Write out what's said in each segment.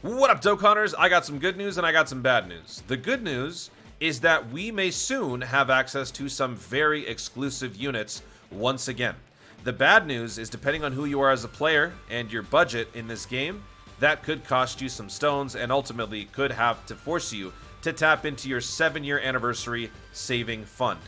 What up, Dokkaners? I got some good news and I got some bad news. The good news is that we may soon have access to some very exclusive units once again. The bad news is, depending on who you are as a player and your budget in this game, that could cost you some stones and ultimately could have to force you to tap into your 7-year anniversary saving fund.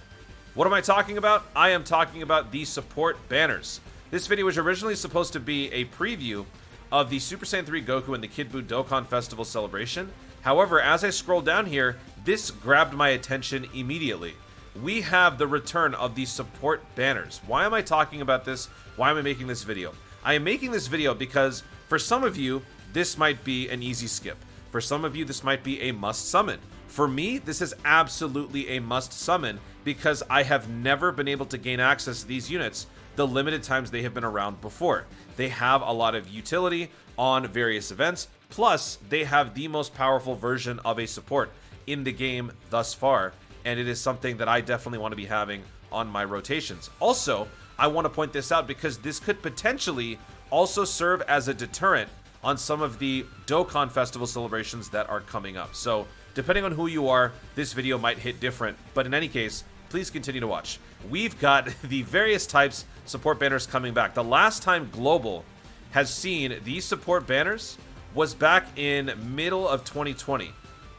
What am I talking about? I am talking about the support banners. This video was originally supposed to be a preview of the Super Saiyan 3 Goku and the Kid Buu Dokkan Festival celebration. However, as I scrolled down here, this grabbed my attention immediately. We have the return of the support banners. Why am I talking about this? Why am I making this video? I am making this video because for some of you, this might be an easy skip. For some of you, this might be a must summon. For me, this is absolutely a must summon because I have never been able to gain access to these units the limited times they have been around before. They have a lot of utility on various events, plus they have the most powerful version of a support in the game thus far, and it is something that I definitely want to be having on my rotations. Also, I want to point this out because this could potentially also serve as a deterrent on some of the Dokkan Festival celebrations that are coming up. So, depending on who you are, this video might hit different, but in any case, please continue to watch. We've got the various types support banners coming back. The last time Global has seen these support banners was back in middle of 2020.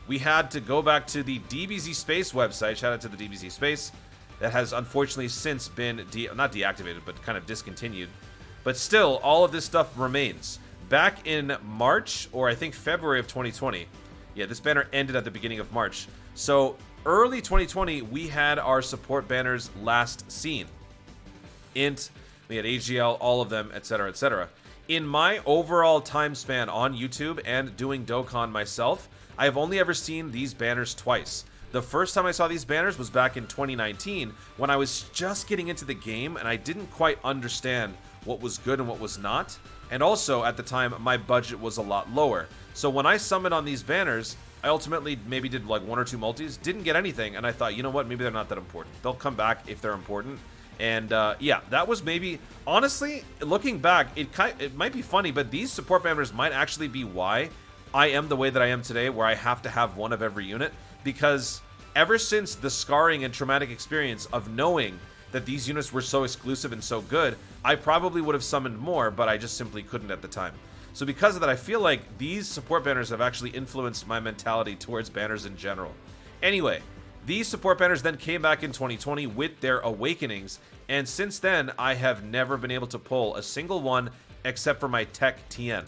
We had to go back to the DBZ Space website. Shout out to the DBZ Space. That has unfortunately since been not deactivated, but kind of discontinued. But still, all of this stuff remains. Back in March, or I think February of 2020. Yeah, this banner ended at the beginning of March. So early 2020, we had our support banners last seen. Int, we had AGL, all of them, etc., etc. In my overall time span on YouTube and doing Dokkan myself, I have only ever seen these banners twice. The first time I saw these banners was back in 2019 when I was just getting into the game and I didn't quite understand what was good and what was not. And also, at the time, my budget was a lot lower. So when I summoned on these banners, I ultimately maybe did like 1 or 2 multis, didn't get anything, and I thought, you know what, maybe they're not that important. They'll come back if they're important. And yeah, that was maybe, honestly, looking back, it might be funny, but these support banners might actually be why I am the way that I am today, where I have to have one of every unit, because ever since the scarring and traumatic experience of knowing that these units were so exclusive and so good, I probably would have summoned more, but I just simply couldn't at the time. So because of that, I feel like these support banners have actually influenced my mentality towards banners in general. Anyway, these support banners then came back in 2020 with their awakenings, and since then, I have never been able to pull a single one except for my Tech TN.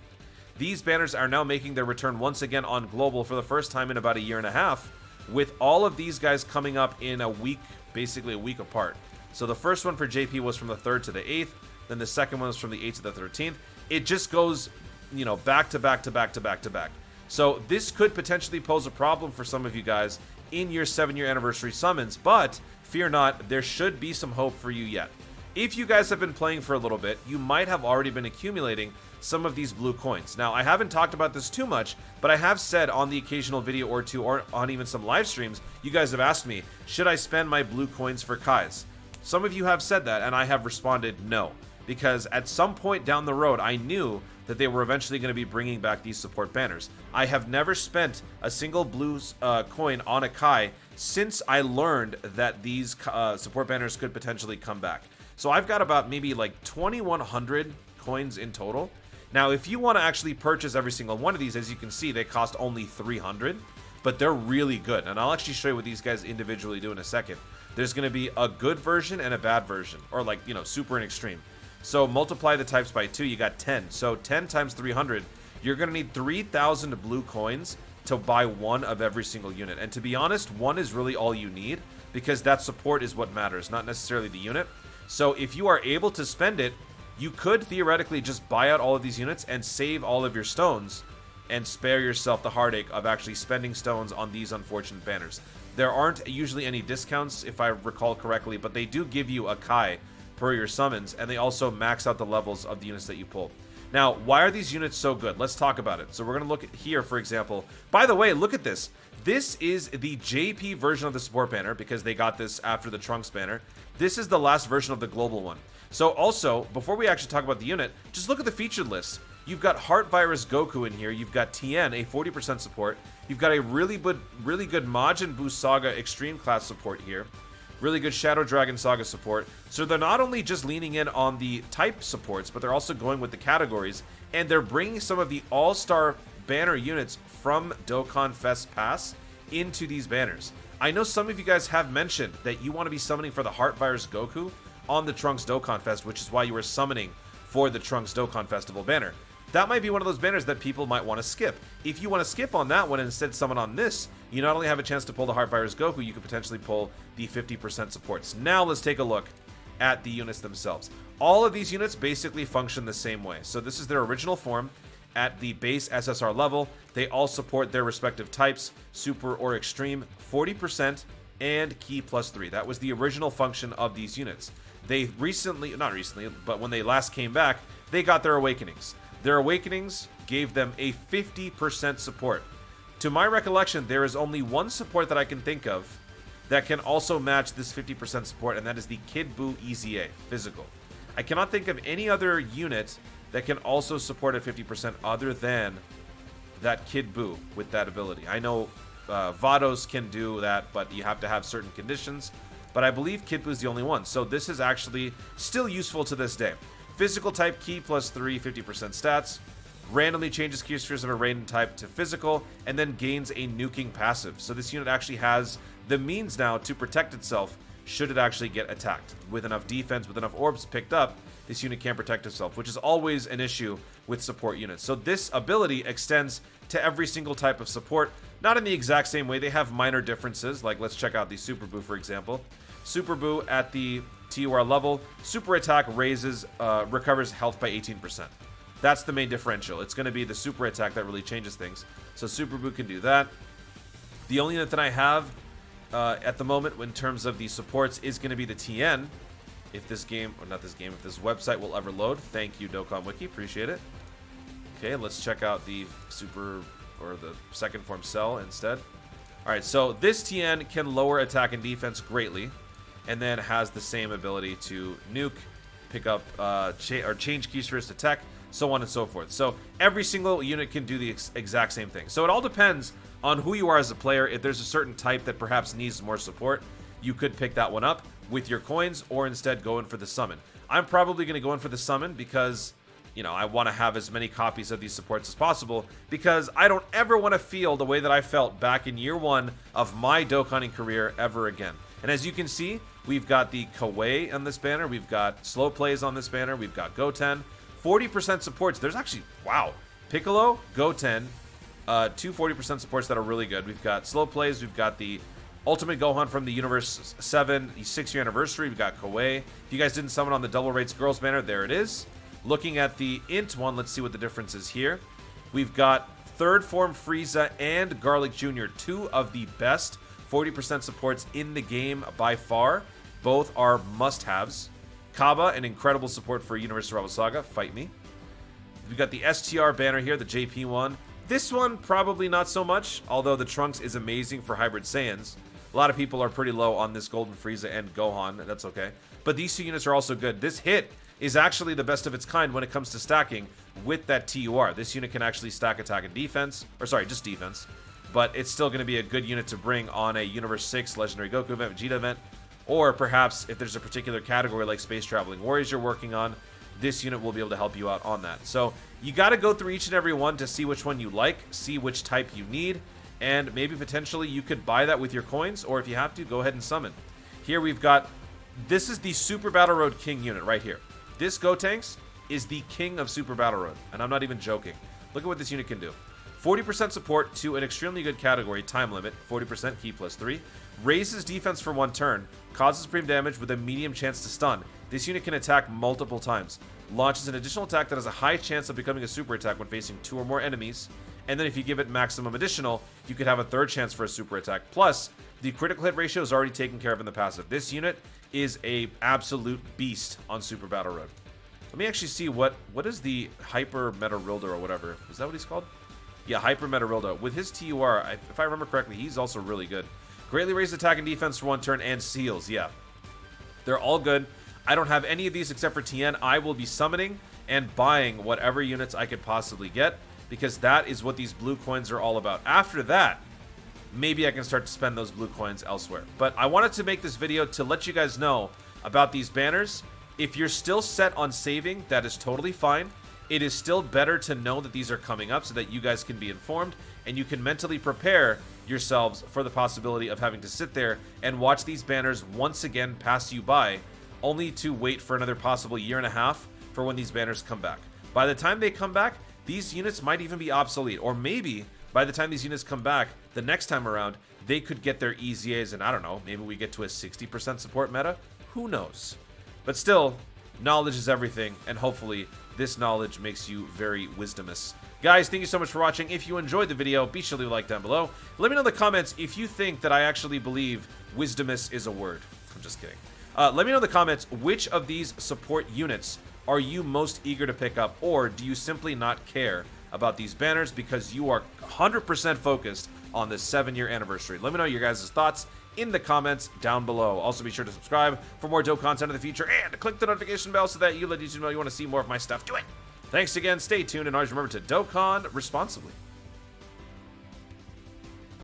These banners are now making their return once again on Global for the first time in about a year and a half, with all of these guys coming up in a week, basically a week apart. So the first one for JP was from the 3rd to the 8th, then the second one was from the 8th to the 13th. It just goes, you know, back to back to back to back to back. So this could potentially pose a problem for some of you guys in your 7-year anniversary summons, but fear not, there should be some hope for you yet. If you guys have been playing for a little bit, you might have already been accumulating some of these blue coins. Now, I haven't talked about this too much, but I have said on the occasional video or two, or on even some live streams, you guys have asked me, should I spend my blue coins for Kais? Some of you have said that, and I have responded no, because at some point down the road, I knew that they were eventually going to be bringing back these support banners. I have never spent a single blue coin on a Kai since I learned that these support banners could potentially come back. So I've got about maybe like 2,100 coins in total. Now, if you want to actually purchase every single one of these, as you can see, they cost only 300, but they're really good. And I'll actually show you what these guys individually do in a second. There's going to be a good version and a bad version, or like, you know, super and extreme. So multiply the types by 2, you got 10. So 10 times 300, you're going to need 3,000 blue coins to buy one of every single unit. And to be honest, one is really all you need, because that support is what matters, not necessarily the unit. So if you are able to spend it, you could theoretically just buy out all of these units and save all of your stones and spare yourself the heartache of actually spending stones on these unfortunate banners. There aren't usually any discounts, if I recall correctly, but they do give you a Kai per your summons, and they also max out the levels of the units that you pull. Now, why are these units so good? Let's talk about it. So we're going to look at here, for example. By the way, look at this. This is the JP version of the support banner, because they got this after the Trunks banner. This is the last version of the global one. So also, before we actually talk about the unit, just look at the featured list. You've got Heart Virus Goku in here. You've got Tien, a 40% support. You've got a really good Majin Buu Saga Extreme class support here. Really good Shadow Dragon Saga support. So they're not only just leaning in on the type supports, but they're also going with the categories. And they're bringing some of the all-star banner units from Dokkan Fest Pass into these banners. I know some of you guys have mentioned that you want to be summoning for the Heart Virus Goku on the Trunks Dokkan Fest, which is why you were summoning for the Trunks Dokkan Festival banner. That might be one of those banners that people might want to skip. If you want to skip on that one and instead summon on this, you not only have a chance to pull the Heart Virus Goku, you could potentially pull the 50% supports. Now let's take a look at the units themselves. All of these units basically function the same way. So this is their original form at the base SSR level. They all support their respective types, Super or Extreme, 40%, and Ki +3. That was the original function of these units. They not recently, but when they last came back, they got their awakenings. Their awakenings gave them a 50% support. To my recollection, there is only one support that I can think of that can also match this 50% support, and that is the Kid Buu EZA, physical. I cannot think of any other unit that can also support a 50% other than that Kid Buu with that ability. I know Vados can do that, but you have to have certain conditions. But I believe Kid Buu is the only one. So this is actually still useful to this day. Physical type Ki +3, 50% stats. Randomly changes Ki spheres of a random type to physical, and then gains a nuking passive. So this unit actually has the means now to protect itself should it actually get attacked. With enough defense, with enough orbs picked up, this unit can protect itself, which is always an issue with support units. So this ability extends to every single type of support, not in the exact same way. They have minor differences, like let's check out the Super Buu, for example. Super Buu at the TUR level, super attack recovers health by 18%. That's the main differential. It's going to be the super attack that really changes things. So Super Buu can do that. The only unit that I have at the moment in terms of the supports is going to be the Tien. If this game, or not this game, if this website will ever load. Thank you, Dokkan Wiki. Appreciate it. Okay, let's check out the super, or the second form cell instead. Alright, so this Tien can lower attack and defense greatly, and then has the same ability to nuke, pick up, or change Ki spheres to tech, so on and so forth. So every single unit can do the exact same thing. So it all depends on who you are as a player. If there's a certain type that perhaps needs more support, you could pick that one up with your coins, or instead go in for the summon. I'm probably going to go in for the summon because, you know, I want to have as many copies of these supports as possible, because I don't ever want to feel the way that I felt back in year one of my Dokkaning career ever again. And as you can see, we've got the Kawaii on this banner, we've got Slow Plays on this banner, we've got Goten, 40% supports. There's actually, wow, Piccolo, Goten, two 40% supports that are really good. We've got Slow Plays, we've got the Ultimate Gohan from the Universe 7, the 6-year anniversary. We've got Kawaii. If you guys didn't summon on the Double Rates Girls banner, there it is. Looking at the Int one, let's see what the difference is here. We've got Third Form Frieza and Garlic Jr., two of the best 40% supports in the game by far. Both are must-haves. Kaba, an incredible support for Universe Survival Saga. Fight me. We've got the STR banner here, the JP one. This one, probably not so much, although the Trunks is amazing for Hybrid Saiyans. A lot of people are pretty low on this Golden Frieza and Gohan. That's okay. But these two units are also good. This hit is actually the best of its kind when it comes to stacking with that TUR. This unit can actually stack attack and defense. Or sorry, just defense. But it's still going to be a good unit to bring on a Universe 6 Legendary Goku event, Vegeta event. Or perhaps if there's a particular category like Space Traveling Warriors you're working on, this unit will be able to help you out on that. So you got to go through each and every one to see which one you like, see which type you need, and maybe potentially you could buy that with your coins, or if you have to, go ahead and summon. Here we've got, this is the Super Battle Road King unit right here. This Gotenks is the king of Super Battle Road, and I'm not even joking. Look at what this unit can do. 40% support to an extremely good category, time limit, 40% Ki +3, raises defense for 1 turn, causes supreme damage with a medium chance to stun. This unit can attack multiple times, launches an additional attack that has a high chance of becoming a super attack when facing 2 or more enemies, and then if you give it maximum additional, you could have a 3rd chance for a super attack. Plus, the critical hit ratio is already taken care of in the passive. This unit is a absolute beast on Super Battle Road. Let me actually see what is the Hyper Metarilda or whatever. Is that what he's called? Yeah, Hyper Metarilda. With his TUR, if I remember correctly, he's also really good. Greatly raised attack and defense for 1 turn, and seals, yeah. They're all good. I don't have any of these except for Tien. I will be summoning and buying whatever units I could possibly get, because that is what these blue coins are all about. After that, maybe I can start to spend those blue coins elsewhere. But I wanted to make this video to let you guys know about these banners. If you're still set on saving, that is totally fine. It is still better to know that these are coming up so that you guys can be informed and you can mentally prepare yourselves for the possibility of having to sit there and watch these banners once again pass you by, only to wait for another possible year and a half for when these banners come back. By the time they come back, these units might even be obsolete, or maybe by the time these units come back the next time around, they could get their EZAs, and I don't know, maybe we get to a 60% support meta? Who knows? But still, knowledge is everything, and hopefully this knowledge makes you very wisdomous. Guys, thank you so much for watching. If you enjoyed the video, be sure to leave a like down below. Let me know in the comments if you think that I actually believe wisdomous is a word. I'm just kidding. Let me know in the comments which of these support units are you most eager to pick up, or do you simply not care about these banners because you are 100% focused on this 7-year anniversary? Let me know your guys' thoughts in the comments down below. Also, be sure to subscribe for more dope content in the future, and click the notification bell so that you let YouTube know you want to see more of my stuff. Do it! Thanks again, stay tuned, and always remember to Dokkan responsibly.